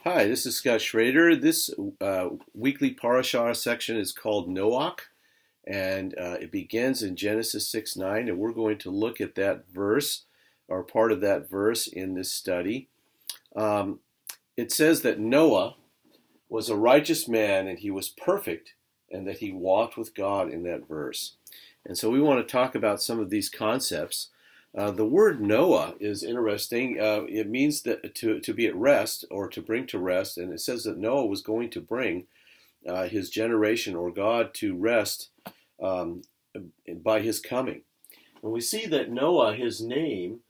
Hi, this is Scott Schrader. This weekly Parashah section is called Noach, and it begins in Genesis 6:9, and we're going to look at that verse, or part of that verse in this study. Um, it says that Noah was a righteous man, and he was perfect, and that he walked with God in that verse. And so we want to talk about some of these concepts. The word Noah is interesting. It means that to be at rest or to bring to rest, and it says that Noah was going to bring his generation or God to rest um, by his coming. And we see that Noah, his name,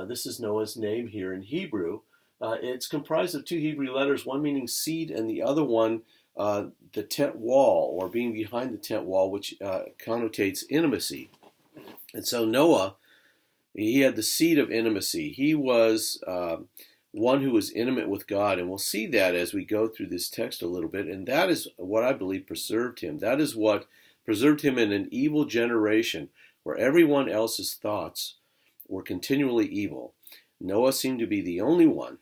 this is Noah's name here in Hebrew. It's comprised of two Hebrew letters, one meaning seed and the other one the tent wall, or being behind the tent wall, which connotates intimacy. And so Noah, he had the seed of intimacy. He was one who was intimate with God. And we'll see that as we go through this text a little bit. And that is what I believe preserved him. That is what preserved him in an evil generation where everyone else's thoughts were continually evil. Noah seemed to be the only one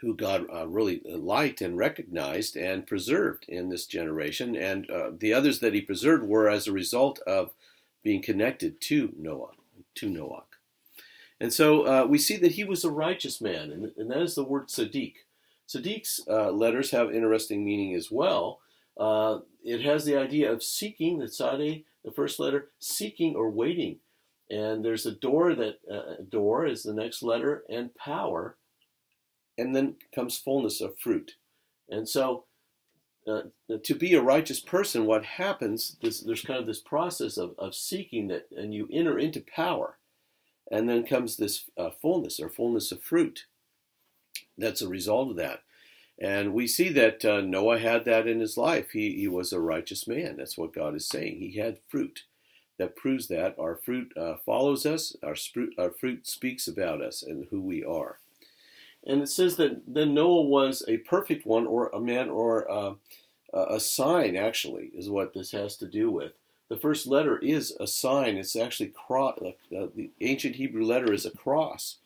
who God really liked and recognized and preserved in this generation. And the others that he preserved were as a result of being connected to Noah, to Noach. And so we see that he was a righteous man, and that is the word Sadiq. Sadiq's letters have interesting meaning as well. It has the idea of seeking, the Sade, the first letter, seeking or waiting. And there's a door, door is the next letter, and power, and then comes fullness of fruit. And so to be a righteous person, what happens, there's kind of this process of seeking that, and you enter into power. And then comes this fullness, or fullness of fruit. That's a result of that. And we see that Noah had that in his life. He was a righteous man. That's what God is saying. He had fruit. That proves that. Our fruit follows us. Our fruit speaks about us and who we are. And it says that then Noah was a perfect one, or a man, or a sign, actually, is what this has to do with. The first letter is a sign. It's actually the ancient Hebrew letter is a cross.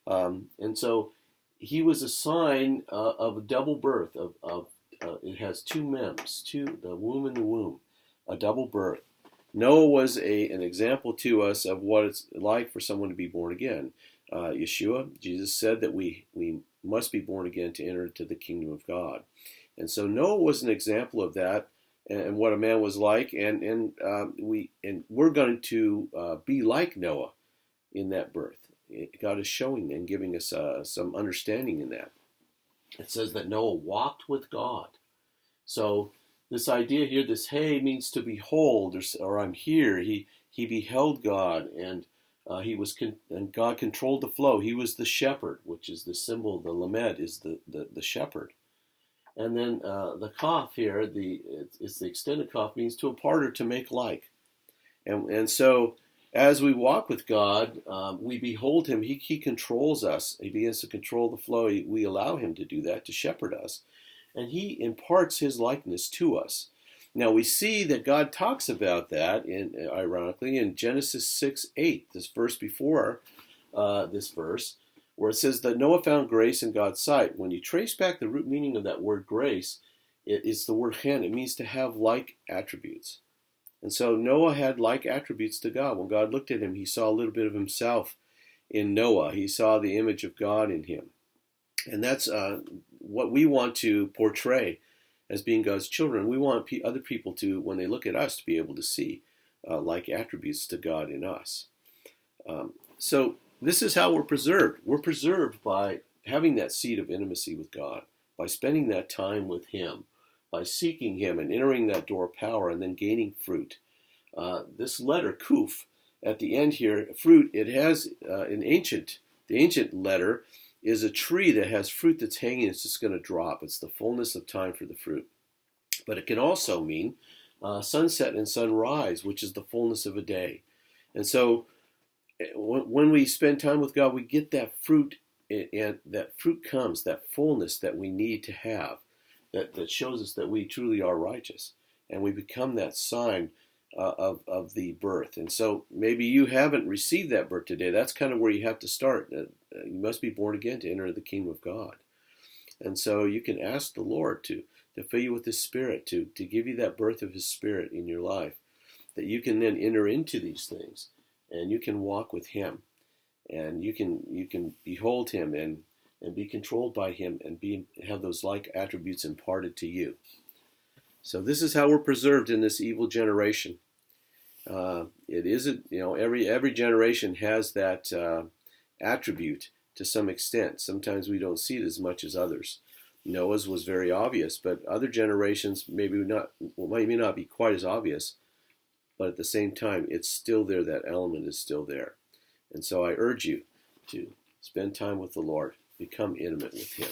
And so he was a sign of a double birth. It has two mems, the womb and the womb, a double birth. Noah was an example to us of what it's like for someone to be born again. Yeshua, Jesus said that we must be born again to enter into the kingdom of God. And so Noah was an example of that, and what a man was like, and we're going to be like Noah in that birth. God is showing and giving us some understanding in that. It says that Noah walked with God. So this idea here, this hey means to behold, or I'm here. He beheld God, and and God controlled the flow. He was the shepherd, which is the symbol. The lamed is the shepherd. And then the kaf here, it's the extended kaf, means to impart or to make like. And so as we walk with God, we behold him. He controls us. He begins to control the flow. We allow him to do that, to shepherd us. And he imparts his likeness to us. Now we see that God talks about that, ironically, in Genesis 6:8, this verse before this verse, where it says that Noah found grace in God's sight. When you trace back the root meaning of that word grace, it's the word chen. It means to have like attributes. And so Noah had like attributes to God. When God looked at him, he saw a little bit of himself in Noah. He saw the image of God in him. And that's what we want to portray as being God's children. We want other people to, when they look at us, to be able to see like attributes to God in us. So this is how we're preserved. We're preserved by having that seed of intimacy with God, by spending that time with him, by seeking him and entering that door of power and then gaining fruit. This letter, kuf, at the end here, fruit, it has the ancient letter is a tree that has fruit that's hanging. It's just going to drop. It's the fullness of time for the fruit. But it can also mean sunset and sunrise, which is the fullness of a day. And so when we spend time with God, we get that fruit, and that fruit comes, that fullness that we need to have, that shows us that we truly are righteous, and we become that sign of the birth. And so maybe you haven't received that birth today. That's kind of where you have to start. You must be born again to enter the kingdom of God. And so you can ask the Lord to fill you with His Spirit, to give you that birth of His Spirit in your life, that you can then enter into these things, and you can walk with Him, and you can behold Him and be controlled by Him, and have those like attributes imparted to you. So this is how we're preserved in this evil generation. It isn't, every generation has that attribute to some extent. Sometimes we don't see it as much as others. Noah's was very obvious, but other generations maybe not be quite as obvious. But at the same time, it's still there. That element is still there. And so I urge you to spend time with the Lord, become intimate with Him.